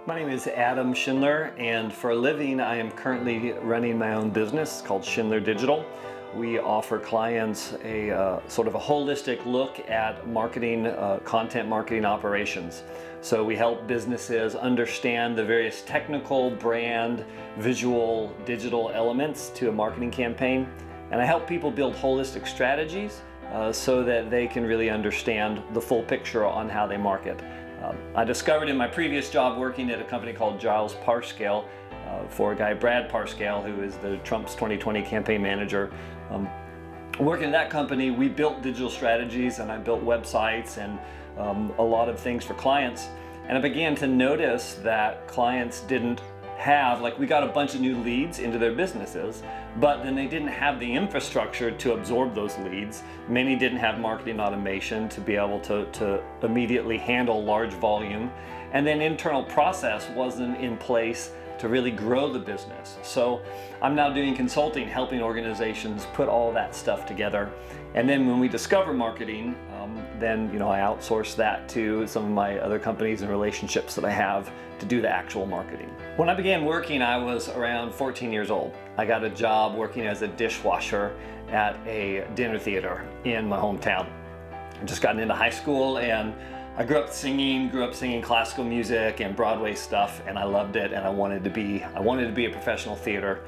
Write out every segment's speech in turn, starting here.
My name is Adam Schindler, and for a living I am currently running my own business called Schindler Digital. We offer clients a sort of a holistic look at marketing, content marketing operations. So we help businesses understand the various technical, brand, visual, digital elements to a marketing campaign. And I help people build holistic strategies so that they can really understand the full picture on how they market. I discovered in my previous job working at a company called Giles Parscale for a guy, Brad Parscale, who is the Trump's 2020 campaign manager. Working at that company, we built digital strategies and I built websites and a lot of things for clients. And I began to notice that clients didn't have, like, we got a bunch of new leads into their businesses, but then they didn't have the infrastructure to absorb those leads. Many didn't have marketing automation to be able to immediately handle large volume. And then internal process wasn't in place to really grow the business. So I'm now doing consulting, helping organizations put all that stuff together. And then when we discover marketing, then I outsource that to some of my other companies and relationships that I have to do the actual marketing. When I began working, I was around 14 years old. I got a job working as a dishwasher at a dinner theater in my hometown. I just gotten into high school and I grew up singing classical music and Broadway stuff, and I loved it, and I wanted to be a professional theater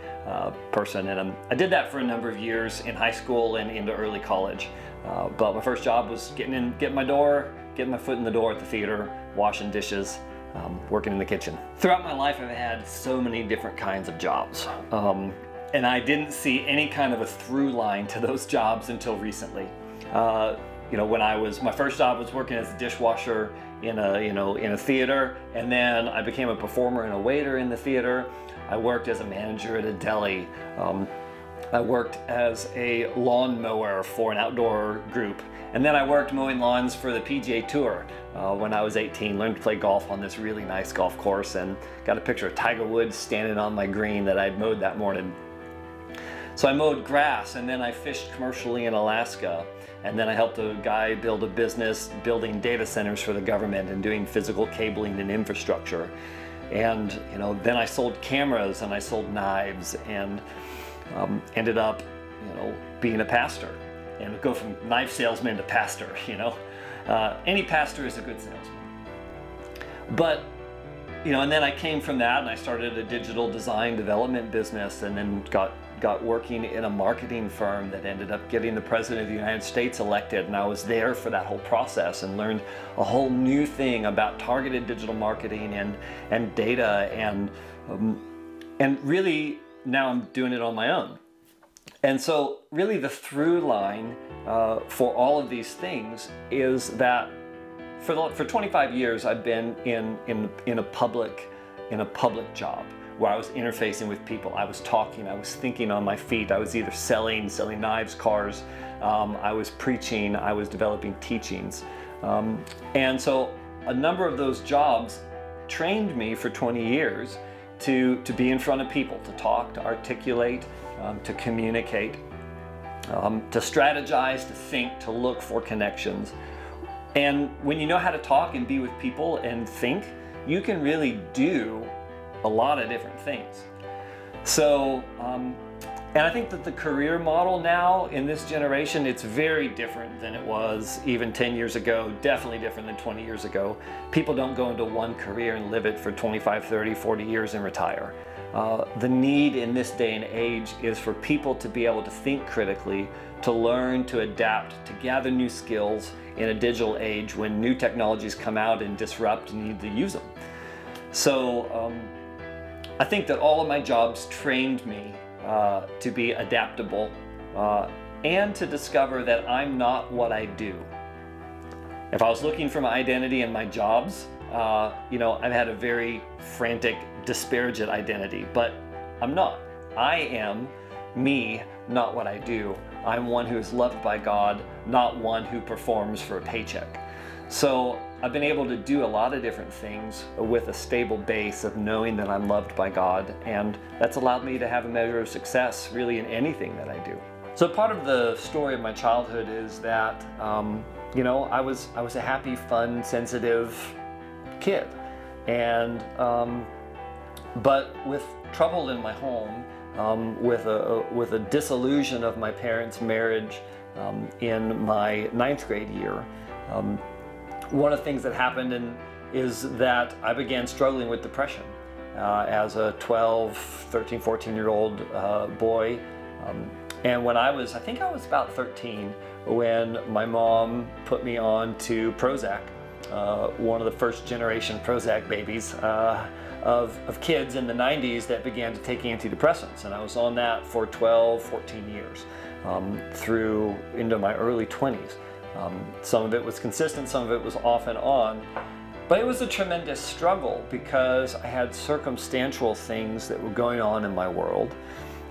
person, and I did that for a number of years in high school and into early college. But my first job was getting my foot in the door at the theater, washing dishes, working in the kitchen. Throughout my life, I've had so many different kinds of jobs, and I didn't see any kind of a through line to those jobs until recently. My first job was working as a dishwasher in a theater, and then I became a performer and a waiter in the theater. I worked as a manager at a deli. I worked as a lawn mower for an outdoor group, and then I worked mowing lawns for the PGA Tour when I was 18. Learned to play golf on this really nice golf course, and got a picture of Tiger Woods standing on my green that I'd mowed that morning. So I mowed grass, and then I fished commercially in Alaska. And then I helped a guy build a business building data centers for the government and doing physical cabling and infrastructure. And then I sold cameras and I sold knives, and ended up being a pastor, and go from knife salesman to pastor. Any pastor is a good salesman. But and then I came from that and I started a digital design development business, and then got working in a marketing firm that ended up getting the President of the United States elected, and I was there for that whole process and learned a whole new thing about targeted digital marketing and data, and really now I'm doing it on my own. And so really the through line for all of these things is that for 25 years I've been in a public job, where I was interfacing with people. I was talking, I was thinking on my feet. I was either selling knives, cars, I was preaching, I was developing teachings. And so a number of those jobs trained me for 20 years to be in front of people, to talk, to articulate, to communicate, to strategize, to think, to look for connections. And when you know how to talk and be with people and think, you can really do a lot of different things. So, and I think that the career model now in this generation, it's very different than it was even 10 years ago, definitely different than 20 years ago. People don't go into one career and live it for 25, 30, 40 years and retire. The need in this day and age is for people to be able to think critically, to learn, to adapt, to gather new skills in a digital age when new technologies come out and disrupt and you need to use them. So, I think that all of my jobs trained me to be adaptable and to discover that I'm not what I do. If I was looking for my identity in my jobs, I've had a very frantic, disparaging identity, but I'm not. I am me, not what I do. I'm one who is loved by God, not one who performs for a paycheck. So I've been able to do a lot of different things with a stable base of knowing that I'm loved by God, and that's allowed me to have a measure of success really in anything that I do. So part of the story of my childhood is that I was a happy, fun, sensitive kid. And but with trouble in my home, with a disillusion of my parents' marriage in my 9th grade year, one of the things that happened is that I began struggling with depression as a 12, 13, 14-year-old boy. And when I think I was about 13, when my mom put me on to Prozac, one of the first generation Prozac babies of kids in the 90s that began to take antidepressants. And I was on that for 12, 14 years through into my early 20s. Some of it was consistent, some of it was off and on. But it was a tremendous struggle because I had circumstantial things that were going on in my world.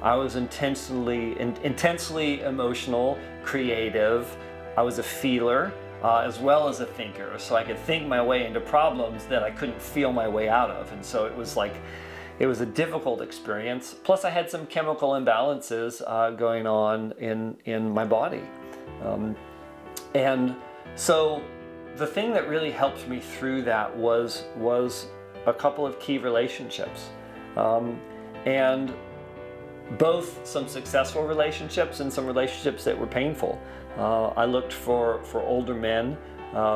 I was intensely emotional, creative. I was a feeler as well as a thinker, so I could think my way into problems that I couldn't feel my way out of. And so it was a difficult experience. Plus I had some chemical imbalances going on in my body. And so the thing that really helped me through that was a couple of key relationships. And both some successful relationships and some relationships that were painful. I looked for older men,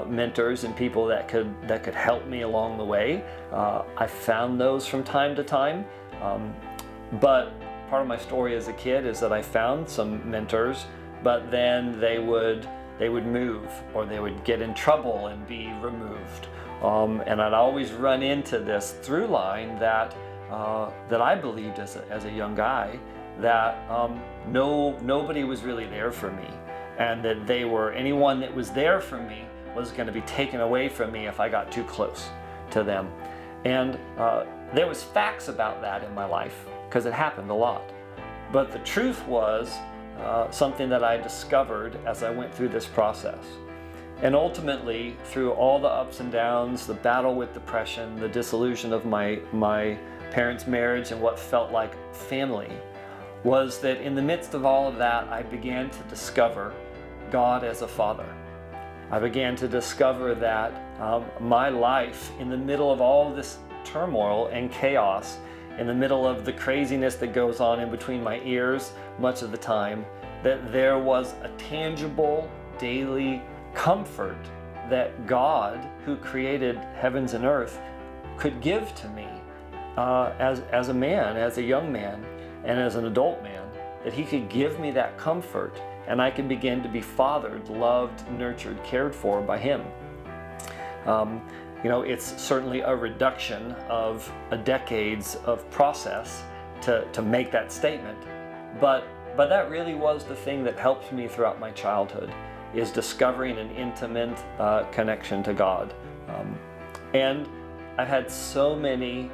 mentors, and people that could help me along the way. I found those from time to time, but part of my story as a kid is that I found some mentors, but then they would move, or they would get in trouble and be removed. And I'd always run into this through line that I believed as a young guy, that nobody was really there for me, and that anyone that was there for me was going to be taken away from me if I got too close to them. And there was facts about that in my life, because it happened a lot. But the truth was something that I discovered as I went through this process. And ultimately, through all the ups and downs, the battle with depression, the dissolution of my parents' marriage and what felt like family, was that in the midst of all of that, I began to discover God as a father. I began to discover that my life, in the middle of all this turmoil and chaos, in the middle of the craziness that goes on in between my ears much of the time, that there was a tangible daily comfort that God, who created heavens and earth, could give to me as a man, as a young man, and as an adult man, that he could give me that comfort, and I could begin to be fathered, loved, nurtured, cared for by him. You know, it's certainly a reduction of a decades of process to make that statement, but that really was the thing that helped me throughout my childhood, is discovering an intimate connection to God. And I've had so many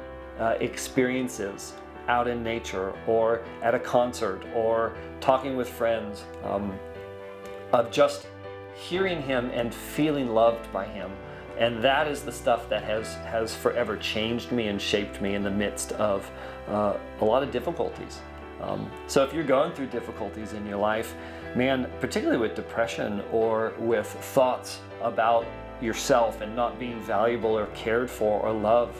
experiences out in nature, or at a concert, or talking with friends, of just hearing him and feeling loved by him. And that is the stuff that has forever changed me and shaped me in the midst of a lot of difficulties. So if you're going through difficulties in your life, man, particularly with depression or with thoughts about yourself and not being valuable or cared for or loved,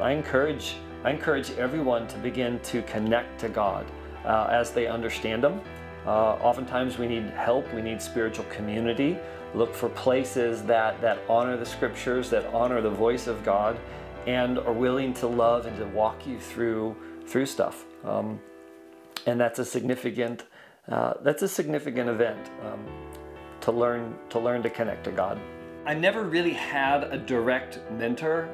I encourage everyone to begin to connect to God as they understand Him. Oftentimes we need help, we need spiritual community. Look for places that honor the scriptures, that honor the voice of God, and are willing to love and to walk you through stuff. And that's a significant event to learn to connect to God. I never really had a direct mentor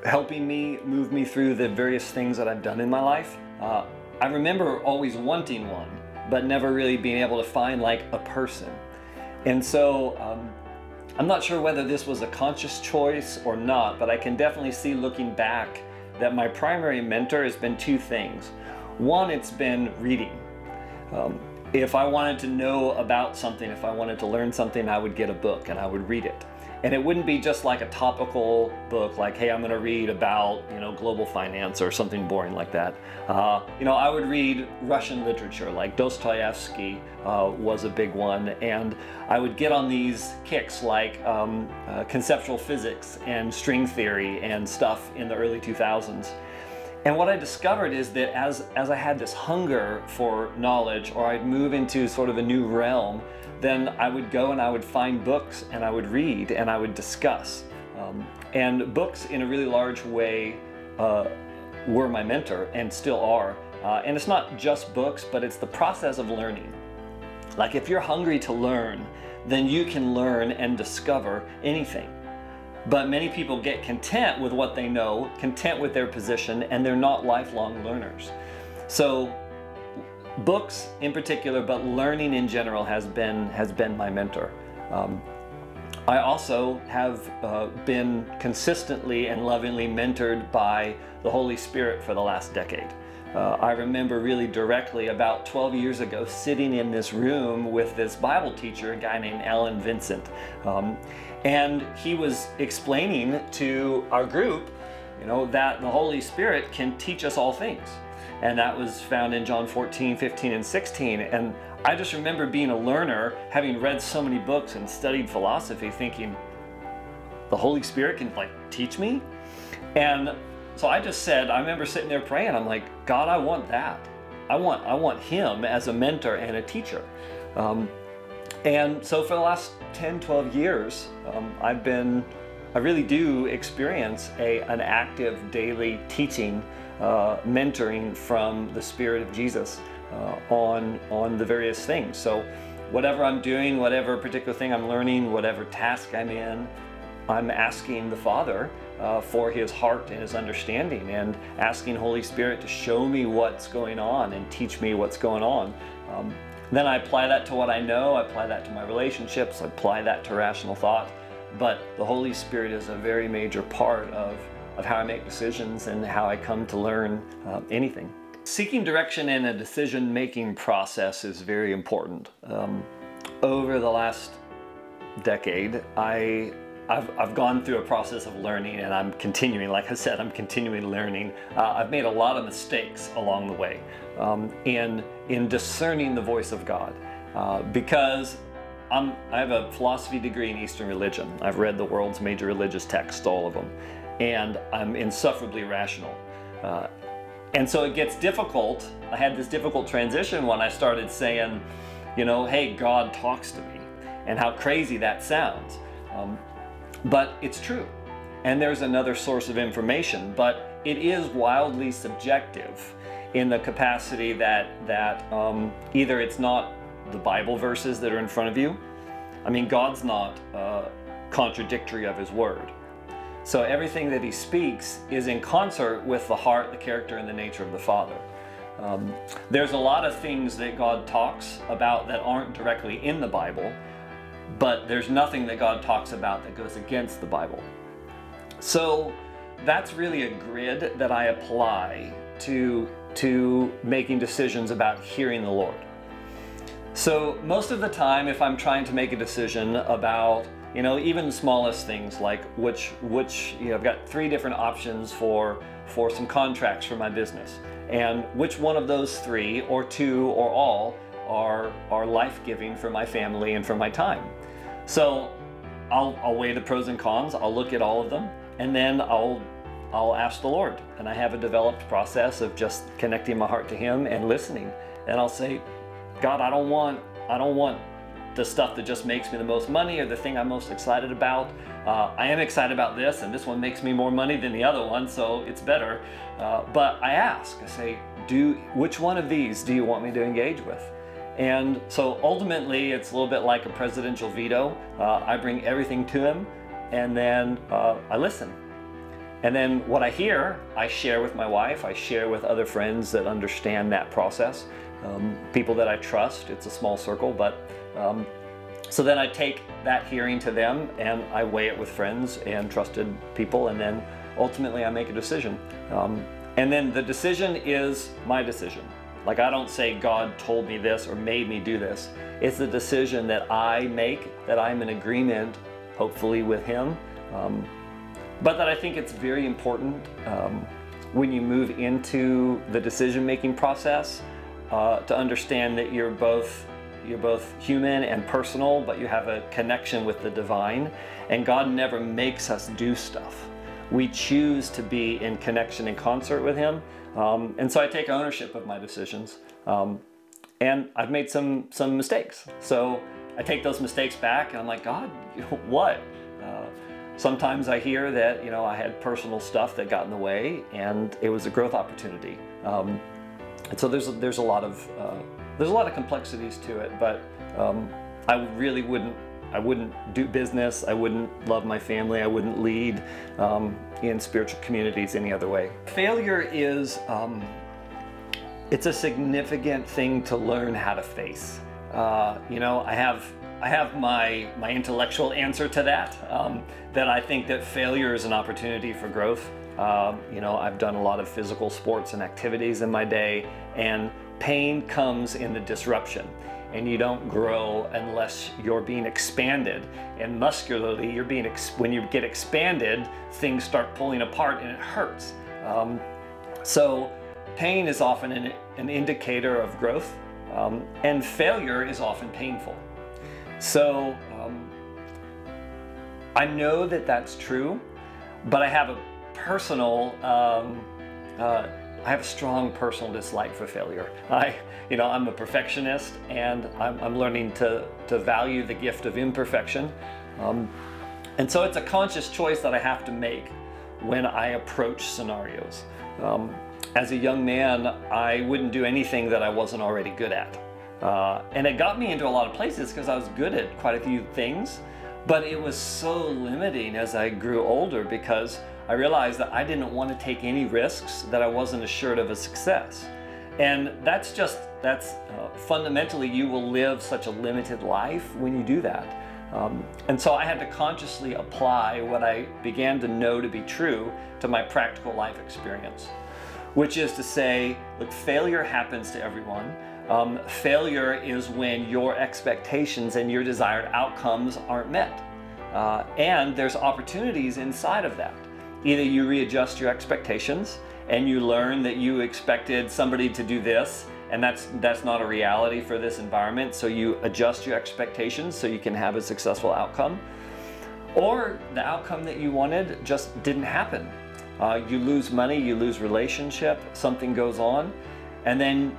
helping me, move me through the various things that I've done in my life. I remember always wanting one, but never really being able to find like a person. And so I'm not sure whether this was a conscious choice or not, but I can definitely see, looking back, that my primary mentor has been two things. One, it's been reading. If I wanted to know about something, if I wanted to learn something, I would get a book and I would read it. And it wouldn't be just like a topical book like, hey, I'm going to read about, global finance or something boring like that. I would read Russian literature, like Dostoevsky was a big one. And I would get on these kicks like conceptual physics and string theory and stuff in the early 2000s. And what I discovered is that as I had this hunger for knowledge, or I'd move into sort of a new realm, then I would go and I would find books and I would read and I would discuss. And books in a really large way were my mentor and still are. And it's not just books, but it's the process of learning. Like if you're hungry to learn, then you can learn and discover anything. But many people get content with what they know, content with their position, and they're not lifelong learners. So books in particular, but learning in general has been my mentor. I also have been consistently and lovingly mentored by the Holy Spirit for the last decade. I remember really directly about 12 years ago sitting in this room with this Bible teacher, a guy named Alan Vincent. And he was explaining to our group, that the Holy Spirit can teach us all things. And that was found in John 14, 15, and 16. And I just remember being a learner, having read so many books and studied philosophy, thinking, the Holy Spirit can teach me? And so I just said, I remember sitting there praying, I'm like, God, I want that. I want him as a mentor and a teacher. And so for the last 10, 12 years, I really do experience an active daily teaching, mentoring from the Spirit of Jesus on the various things. So whatever I'm doing, whatever particular thing I'm learning, whatever task I'm in, I'm asking the Father for his heart and his understanding, and asking Holy Spirit to show me what's going on and teach me what's going on. Then I apply that to what I know, I apply that to my relationships, I apply that to rational thought. But the Holy Spirit is a very major part of how I make decisions and how I come to learn anything. Seeking direction in a decision-making process is very important. Over the last decade, I've gone through a process of learning, and I'm continuing, like I said, I'm continuing learning. I've made a lot of mistakes along the way in discerning the voice of God, because I have a philosophy degree in Eastern religion. I've read the world's major religious texts, all of them, and I'm insufferably rational. And so it gets difficult. I had this difficult transition when I started saying, hey, God talks to me, and how crazy that sounds. But it's true. And there's another source of information, but it is wildly subjective in the capacity that either it's not the Bible verses that are in front of you. I mean, God's not contradictory of his word. So everything that he speaks is in concert with the heart, the character, and the nature of the Father. There's a lot of things that God talks about that aren't directly in the Bible, but there's nothing that God talks about that goes against the Bible. So that's really a grid that I apply to making decisions about hearing the Lord. So most of the time, if I'm trying to make a decision about, even the smallest things, like which I've got 3 different options for some contracts for my business, and which one of those 3 or 2 or all are life-giving for my family and for my time. So I'll weigh the pros and cons, I'll look at all of them, and then I'll ask the Lord. And I have a developed process of just connecting my heart to him and listening. And I'll say, God, I don't want the stuff that just makes me the most money or the thing I'm most excited about. I am excited about this, and this one makes me more money than the other one, so it's better. But I ask, I say, which one of these do you want me to engage with? And so ultimately, it's a little bit like a presidential veto. I bring everything to him, and then I listen. And then what I hear, I share with my wife, I share with other friends that understand that process, people that I trust. It's a small circle, but so then I take that hearing to them and I weigh it with friends and trusted people, and then ultimately I make a decision. And then the decision is my decision. Like, I don't say God told me this or made me do this. It's the decision that I make, that I'm in agreement hopefully with him. But that I think it's very important when you move into the decision-making process to understand that you're both human and personal, but you have a connection with the divine, and God never makes us do stuff. We choose to be in connection and concert with him, and so I take ownership of my decisions, and I've made some mistakes. So I take those mistakes back and I'm like, God, what? Sometimes I hear that, you know, I had personal stuff that got in the way, and it was a growth opportunity. And so there's a lot of complexities to it, but I really wouldn't do business, I wouldn't love my family, I wouldn't lead in spiritual communities any other way. Failure is, it's a significant thing to learn how to face. You know, I have my intellectual answer to that, that I think that failure is an opportunity for growth. You know, I've done a lot of physical sports and activities in my day, and pain comes in the disruption, and you don't grow unless you're being expanded. And muscularly, when you get expanded, things start pulling apart and it hurts. So pain is often an indicator of growth, and failure is often painful. So I know that that's true, but I have a personal, I have a strong personal dislike for failure. I'm a perfectionist, and I'm learning to value the gift of imperfection. And so it's a conscious choice that I have to make when I approach scenarios. As a young man, I wouldn't do anything that I wasn't already good at. And it got me into a lot of places because I was good at quite a few things, but it was so limiting as I grew older, because I realized that I didn't want to take any risks that I wasn't assured of a success. And that's fundamentally, you will live such a limited life when you do that. And so I had to consciously apply what I began to know to be true to my practical life experience, which is to say, look, failure happens to everyone. Failure is when your expectations and your desired outcomes aren't met. And there's opportunities inside of that. Either you readjust your expectations and you learn that you expected somebody to do this, and that's not a reality for this environment, so you adjust your expectations so you can have a successful outcome. Or the outcome that you wanted just didn't happen. You lose money, you lose relationship, something goes on, and then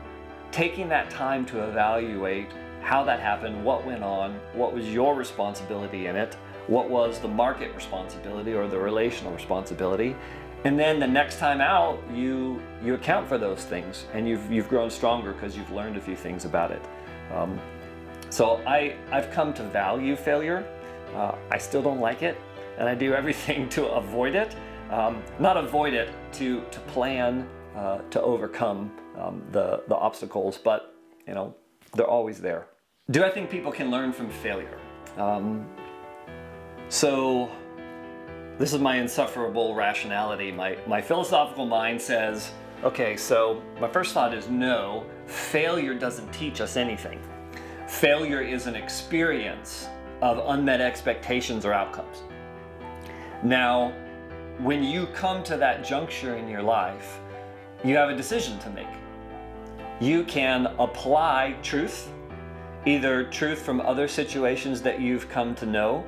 taking that time to evaluate how that happened, what went on, what was your responsibility in it, what was the market responsibility or the relational responsibility, and then the next time out you account for those things, and you've grown stronger because you've learned a few things about it. So I've come to value failure. I still don't like it, and I do everything to avoid it. Not avoid it, to plan to overcome the obstacles, but you know, they're always there. Do I think people can learn from failure? So this is my insufferable rationality. My philosophical mind says, okay, so my first thought is no, failure doesn't teach us anything. Failure is an experience of unmet expectations or outcomes. Now, when you come to that juncture in your life, you have a decision to make. You can apply truth, either truth from other situations that you've come to know,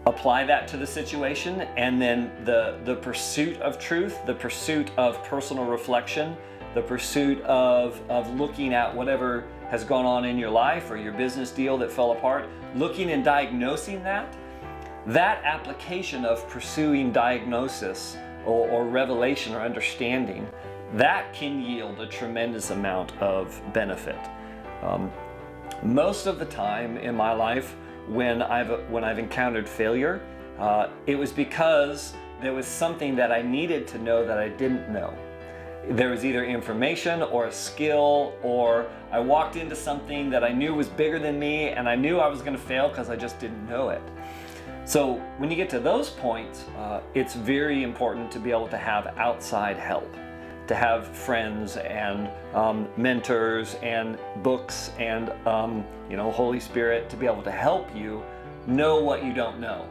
apply that to the situation, and then the pursuit of truth, the pursuit of personal reflection, the pursuit of looking at whatever has gone on in your life or your business deal that fell apart, looking and diagnosing that application of pursuing diagnosis or revelation or understanding, that can yield a tremendous amount of benefit. Most of the time in my life, when I've encountered failure, it was because there was something that I needed to know that I didn't know. There was either information or a skill, or I walked into something that I knew was bigger than me, and I knew I was going to fail because I just didn't know it. So when you get to those points, it's very important to be able to have outside help, to have friends and mentors and books and Holy Spirit to be able to help you know what you don't know.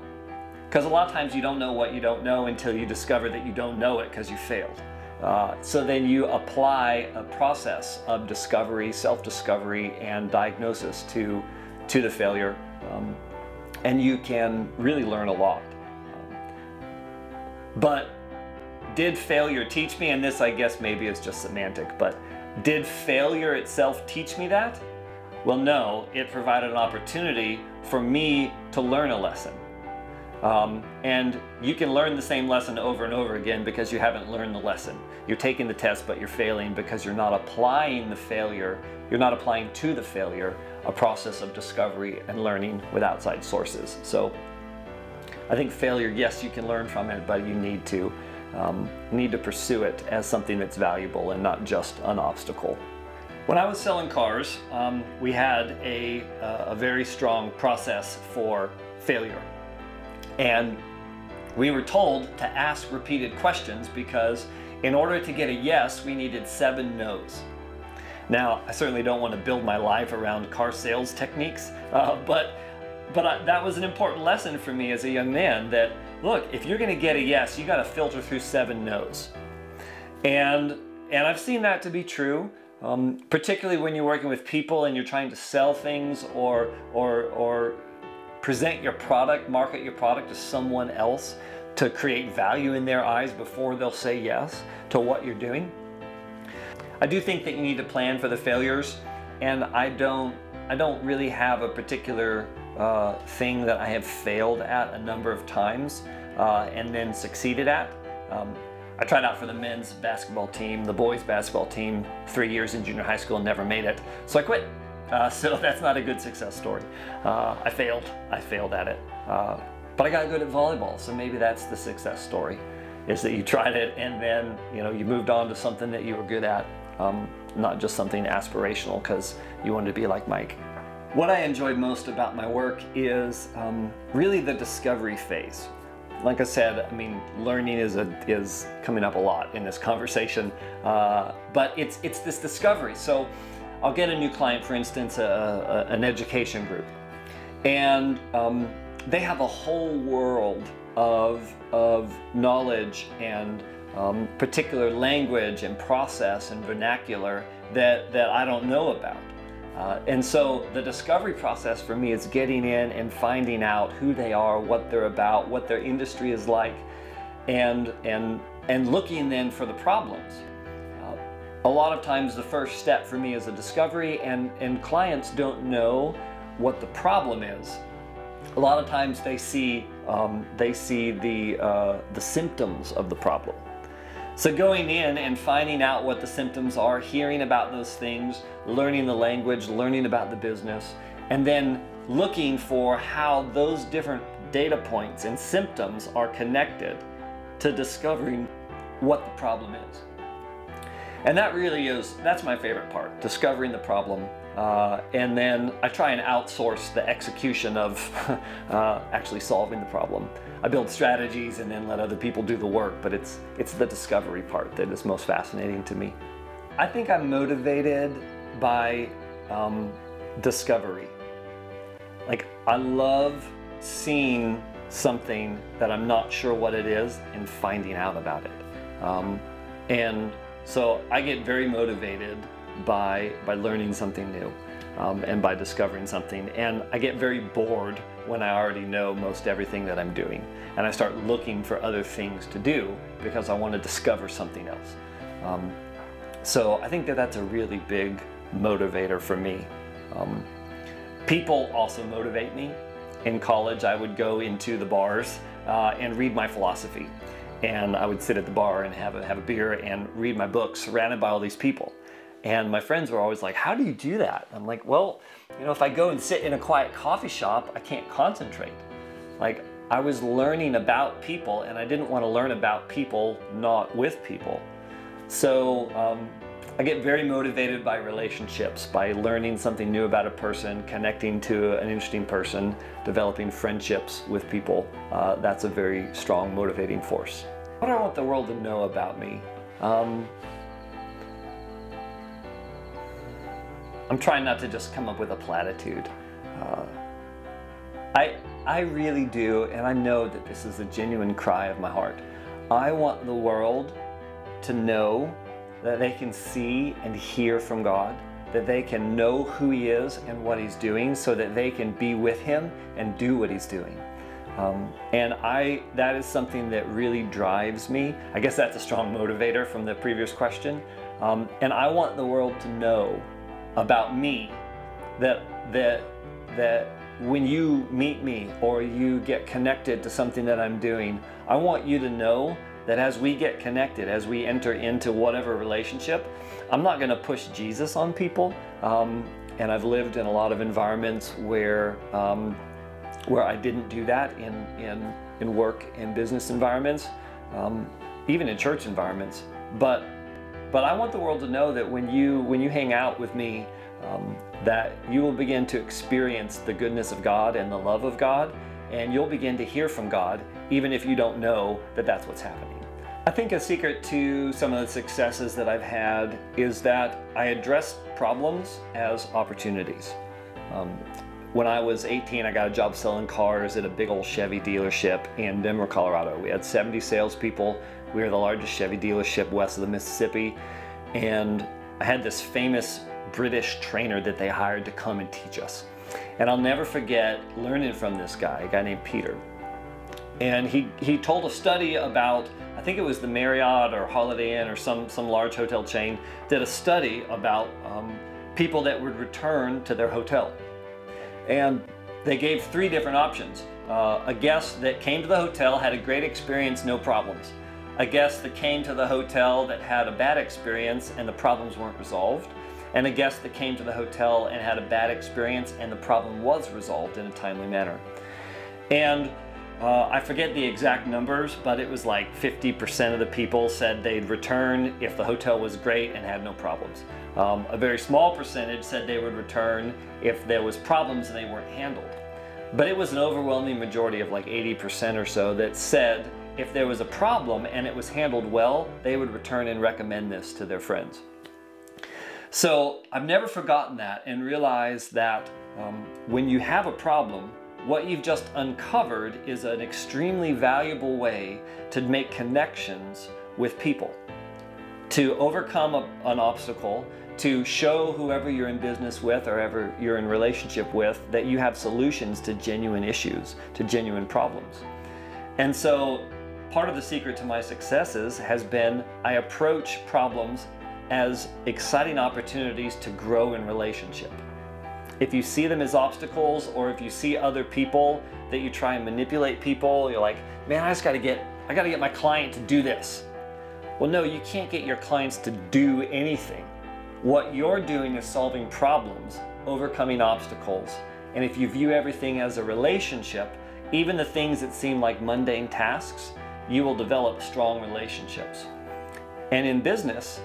Because a lot of times you don't know what you don't know until you discover that you don't know it because you failed. So then you apply a process of discovery, self-discovery, and diagnosis to the failure, and you can really learn a lot. But did failure teach me, and this I guess maybe is just semantic, but did failure itself teach me that? Well, no, it provided an opportunity for me to learn a lesson. And you can learn the same lesson over and over again because you haven't learned the lesson. You're taking the test, but you're failing because you're not applying the failure, you're not applying to the failure a process of discovery and learning with outside sources. So I think failure, yes, you can learn from it, but you need to pursue it as something that's valuable and not just an obstacle. When I was selling cars, we had a very strong process for failure. And we were told to ask repeated questions because in order to get a yes, we needed 7 no's. Now, I certainly don't want to build my life around car sales techniques, but that was an important lesson for me as a young man that, look, if you're going to get a yes, you got to filter through 7 no's. And I've seen that to be true, particularly when you're working with people and you're trying to sell things or present your product, market your product to someone else to create value in their eyes before they'll say yes to what you're doing. I do think that you need to plan for the failures, and I don't really have a particular thing that I have failed at a number of times and then succeeded at. I tried out for the men's basketball team, the boys basketball team, 3 years in junior high school and never made it, so I quit. So that's not a good success story. I failed at it. But I got good at volleyball, so maybe that's the success story, is that you tried it and then you moved on to something that you were good at, not just something aspirational because you wanted to be like Mike. What I enjoy most about my work is really the discovery phase. Like I said, I mean, learning is coming up a lot in this conversation, but it's this discovery. So I'll get a new client, for instance, an education group, and they have a whole world of knowledge and particular language and process and vernacular that I don't know about. And so the discovery process for me is getting in and finding out who they are, what they're about, what their industry is like, and looking then for the problems. A lot of times the first step for me is a discovery, and clients don't know what the problem is. A lot of times they see the symptoms of the problem. So going in and finding out what the symptoms are, hearing about those things, learning the language, learning about the business, and then looking for how those different data points and symptoms are connected to discovering what the problem is. And that really that's my favorite part, discovering the problem. And then I try and outsource the execution of actually solving the problem. I build strategies and then let other people do the work, but it's the discovery part that is most fascinating to me. I think I'm motivated by discovery. Like, I love seeing something that I'm not sure what it is and finding out about it. And so I get very motivated by learning something new and by discovering something. And I get very bored when I already know most everything that I'm doing. And I start looking for other things to do because I want to discover something else. So I think that that's a really big motivator for me. People also motivate me. In college, I would go into the bars and read my philosophy. And I would sit at the bar and have a beer and read my books surrounded by all these people. And my friends were always like, how do you do that? I'm like, well, if I go and sit in a quiet coffee shop, I can't concentrate. Like, I was learning about people, and I didn't want to learn about people not with people. So I get very motivated by relationships, by learning something new about a person, connecting to an interesting person, developing friendships with people. That's a very strong motivating force. What do I want the world to know about me? I'm trying not to just come up with a platitude. I really do, and I know that this is a genuine cry of my heart. I want the world to know that they can see and hear from God, that they can know who He is and what He's doing so that they can be with Him and do what He's doing. And that is something that really drives me. I guess that's a strong motivator from the previous question. And I want the world to know about me, that when you meet me or you get connected to something that I'm doing, I want you to know that as we get connected, as we enter into whatever relationship, I'm not going to push Jesus on people. And I've lived in a lot of environments where I didn't do that in work and business environments, even in church environments. But I want the world to know that when you hang out with me, that you will begin to experience the goodness of God and the love of God, and you'll begin to hear from God, even if you don't know that that's what's happening. I think a secret to some of the successes that I've had is that I address problems as opportunities. When I was 18, I got a job selling cars at a big old Chevy dealership in Denver, Colorado. We had 70 salespeople. We were the largest Chevy dealership west of the Mississippi. And I had this famous British trainer that they hired to come and teach us. And I'll never forget learning from this guy, a guy named Peter. And he told a study about, I think it was the Marriott or Holiday Inn or some large hotel chain, did a study about people that would return to their hotel. And they gave 3 different options. A guest that came to the hotel, had a great experience, no problems. A guest that came to the hotel that had a bad experience and the problems weren't resolved. And a guest that came to the hotel and had a bad experience and the problem was resolved in a timely manner. And I forget the exact numbers, but it was like 50% of the people said they'd return if the hotel was great and had no problems. A very small percentage said they would return if there was problems and they weren't handled. But it was an overwhelming majority of like 80% or so that said if there was a problem and it was handled well, they would return and recommend this to their friends. So I've never forgotten that and realized that when you have a problem, what you've just uncovered is an extremely valuable way to make connections with people, to overcome an obstacle, to show whoever you're in business with or ever you're in relationship with that you have solutions to genuine issues, to genuine problems. And so part of the secret to my successes has been I approach problems as exciting opportunities to grow in relationship. If you see them as obstacles, or if you see other people that you try and manipulate people, you're like, man, I gotta get my client to do this. Well, no, you can't get your clients to do anything. What you're doing is solving problems, overcoming obstacles. And if you view everything as a relationship, even the things that seem like mundane tasks, you will develop strong relationships. And in business,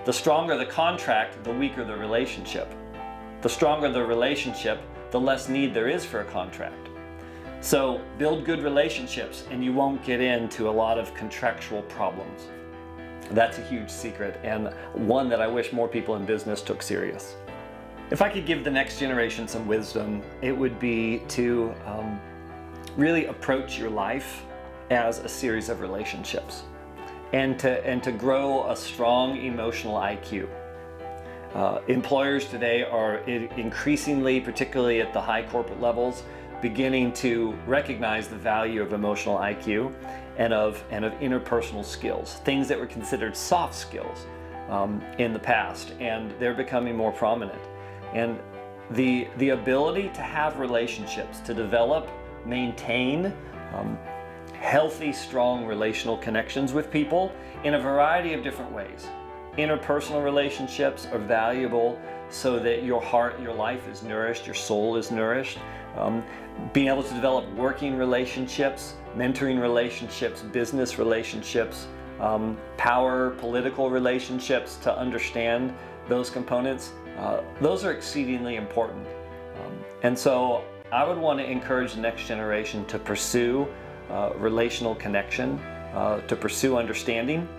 the stronger the contract, the weaker the relationship. The stronger the relationship, the less need there is for a contract. So build good relationships and you won't get into a lot of contractual problems. That's a huge secret, and one that I wish more people in business took serious. If I could give the next generation some wisdom, it would be to really approach your life as a series of relationships and to grow a strong emotional IQ. Employers today are increasingly, particularly at the high corporate levels, beginning to recognize the value of emotional IQ and of interpersonal skills, things that were considered soft skills in the past, and they're becoming more prominent. And the ability to have relationships, to develop, maintain healthy, strong relational connections with people in a variety of different ways. Interpersonal relationships are valuable so that your heart, your life is nourished, your soul is nourished. Being able to develop working relationships, mentoring relationships, business relationships, power, political relationships, to understand those components, those are exceedingly important. And so I would want to encourage the next generation to pursue relational connection, to pursue understanding.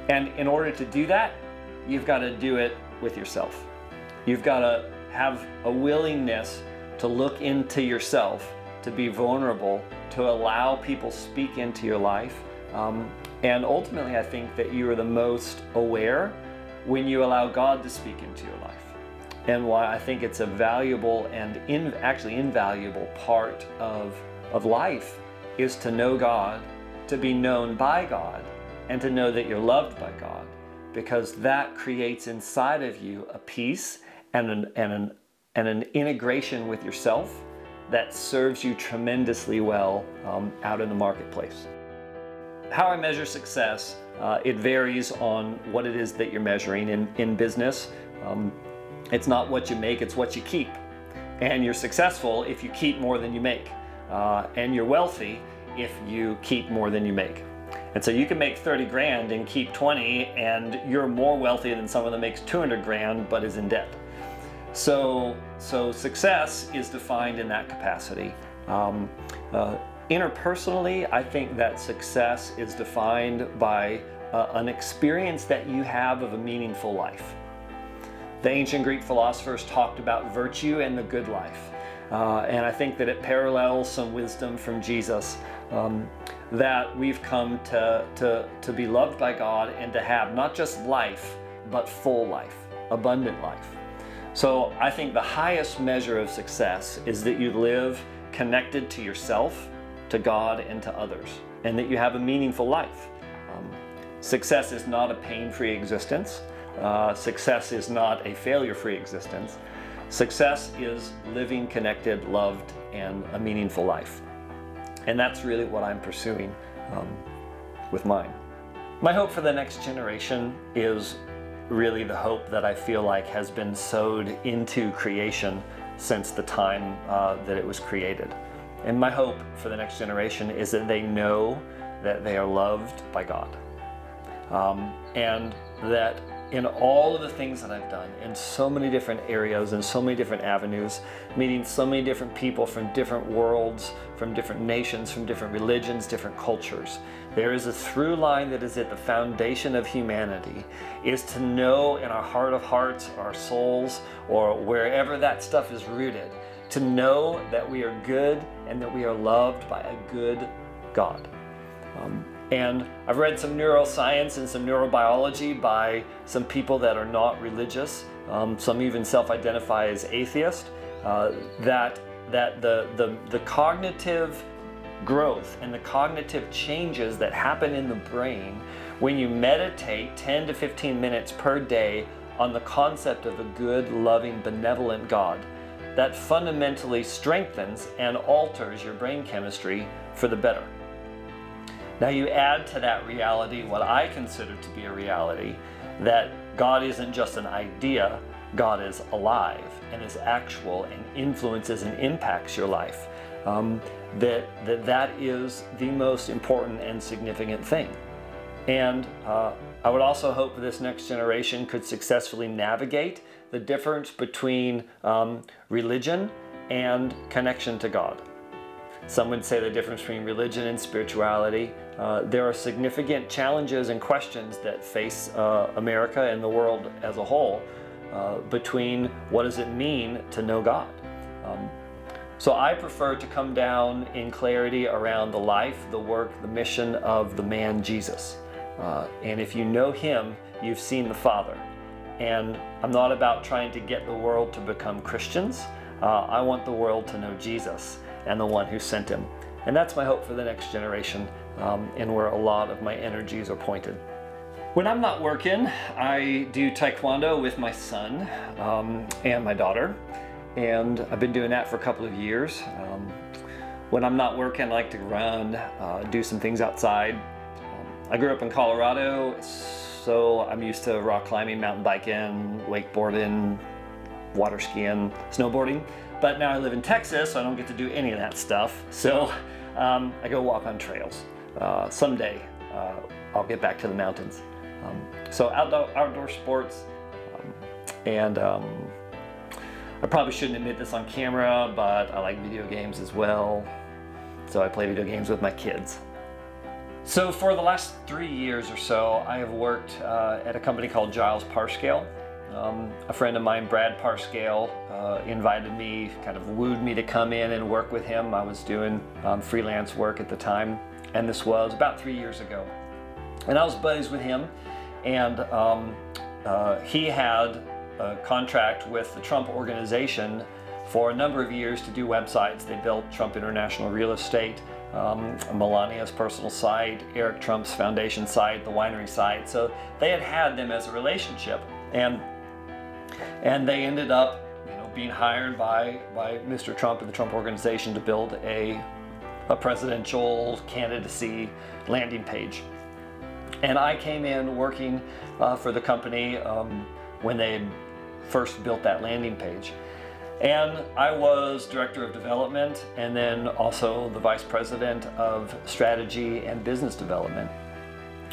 And in order to do that, you've got to do it with yourself. You've got to have a willingness to look into yourself to be vulnerable, to allow people speak into your life. And ultimately, I think that you are the most aware when you allow God to speak into your life. And why I think it's a valuable and actually invaluable part of life is to know God, to be known by God, and to know that you're loved by God, because that creates inside of you a peace and an integration with yourself that serves you tremendously well out in the marketplace. How I measure success, it varies on what it is that you're measuring. In business, it's not what you make, it's what you keep. And you're successful if you keep more than you make. And you're wealthy if you keep more than you make. And so you can make 30 grand and keep 20, and you're more wealthy than someone that makes 200 grand but is in debt. So success is defined in that capacity. Interpersonally, I think that success is defined by an experience that you have of a meaningful life. The ancient Greek philosophers talked about virtue and the good life. And I think that it parallels some wisdom from Jesus, that we've come to be loved by God and to have not just life, but full life, abundant life. So I think the highest measure of success is that you live connected to yourself, to God, and to others, and that you have a meaningful life. Success is not a pain-free existence. Success is not a failure-free existence. Success is living connected, loved, and a meaningful life. And that's really what I'm pursuing with mine. My hope for the next generation is really the hope that I feel like has been sowed into creation since the time that it was created. And my hope for the next generation is that they know that they are loved by God. And that in all of the things that I've done, in so many different areas and so many different avenues, meeting so many different people from different worlds, from different nations, from different religions, different cultures, there is a through line that is at the foundation of humanity, is to know in our heart of hearts, our souls, or wherever that stuff is rooted, to know that we are good and that we are loved by a good God. And I've read some neuroscience and some neurobiology by some people that are not religious. Some even self-identify as atheist. That the cognitive growth and the cognitive changes that happen in the brain when you meditate 10 to 15 minutes per day on the concept of a good, loving, benevolent God, that fundamentally strengthens and alters your brain chemistry for the better. Now you add to that reality what I consider to be a reality, that God isn't just an idea, God is alive and is actual and influences and impacts your life. That is the most important and significant thing. And I would also hope that this next generation could successfully navigate the difference between religion and connection to God. Some would say the difference between religion and spirituality. There are significant challenges and questions that face America and the world as a whole between what does it mean to know God. So I prefer to come down in clarity around the life, the work, the mission of the man Jesus. And if you know him, you've seen the Father. And I'm not about trying to get the world to become Christians. I want the world to know Jesus and the one who sent him. And that's my hope for the next generation, and where a lot of my energies are pointed. When I'm not working, I do Taekwondo with my son and my daughter, and I've been doing that for a couple of years. When I'm not working, I like to run, do some things outside. I grew up in Colorado, so I'm used to rock climbing, mountain biking, wakeboarding, water skiing, snowboarding. But now I live in Texas, so I don't get to do any of that stuff. So I go walk on trails. Someday I'll get back to the mountains. So outdoor sports, and I probably shouldn't admit this on camera, but I like video games as well. So I play video games with my kids. So for the last 3 years or so, I have worked at a company called Giles Parscale. A friend of mine, Brad Parscale, invited me, kind of wooed me to come in and work with him. I was doing freelance work at the time, and this was about 3 years ago. And I was buddies with him, and he had a contract with the Trump organization for a number of years to do websites. They built Trump International Real Estate, Melania's personal site, Eric Trump's foundation site, the winery site. So they had them as a relationship, and they ended up, being hired by Mr. Trump and the Trump organization to build a presidential candidacy landing page. And I came in working for the company when they first built that landing page. And I was director of development, and then also the vice president of strategy and business development.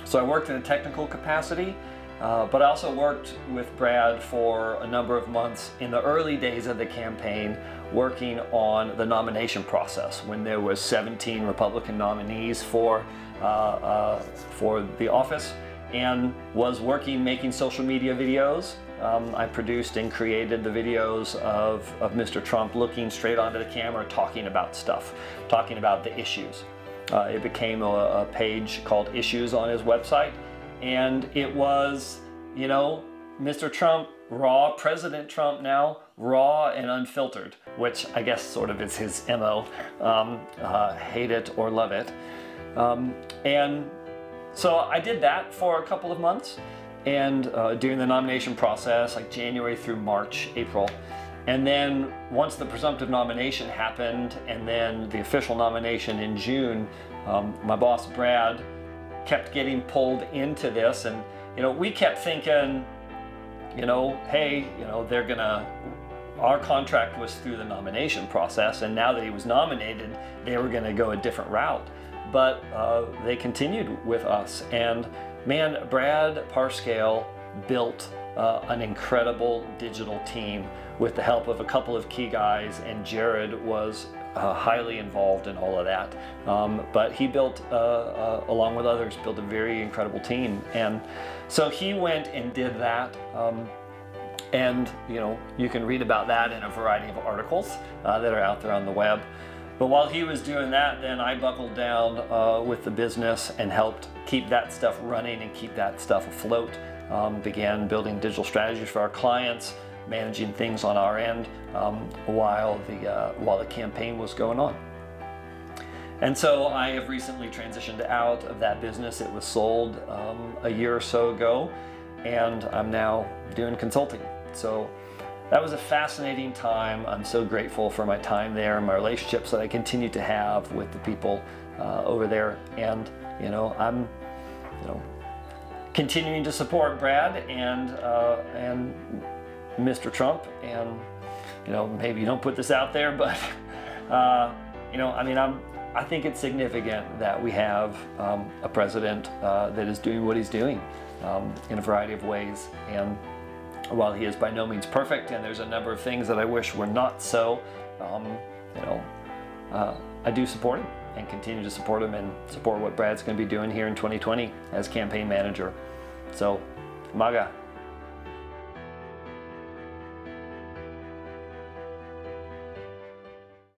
So I worked in a technical capacity, but I also worked with Brad for a number of months in the early days of the campaign, working on the nomination process when there was 17 Republican nominees for the office, and was making social media videos. I produced and created the videos of Mr. Trump looking straight onto the camera, talking about stuff, talking about the issues. It became a page called Issues on his website, and it was, Mr. Trump, raw, President Trump now, raw and unfiltered, which I guess sort of is his MO, hate it or love it. And so I did that for a couple of months, and during the nomination process, like January through March, April. And then once the presumptive nomination happened, and then the official nomination in June, my boss Brad kept getting pulled into this, and we kept thinking, hey, our contract was through the nomination process, and now that he was nominated, they were gonna go a different route. But they continued with us, and man, Brad Parscale built an incredible digital team with the help of a couple of key guys, and Jared was highly involved in all of that. But he built, along with others, built a very incredible team. And so he went and did that. And you can read about that in a variety of articles that are out there on the web. But while he was doing that, then I buckled down with the business and helped keep that stuff running and keep that stuff afloat. Began building digital strategies for our clients, managing things on our end while the campaign was going on. And so I have recently transitioned out of that business. It was sold a year or so ago, and I'm now doing consulting. So that was a fascinating time. I'm so grateful for my time there and my relationships that I continue to have with the people over there. And I'm continuing to support Brad and Mr. Trump. And maybe you don't put this out there, but I think it's significant that we have a president that is doing what he's doing in a variety of ways. And while he is by no means perfect, and there's a number of things that I wish were not so, I do support him and continue to support him and support what Brad's going to be doing here in 2020 as campaign manager. So, MAGA.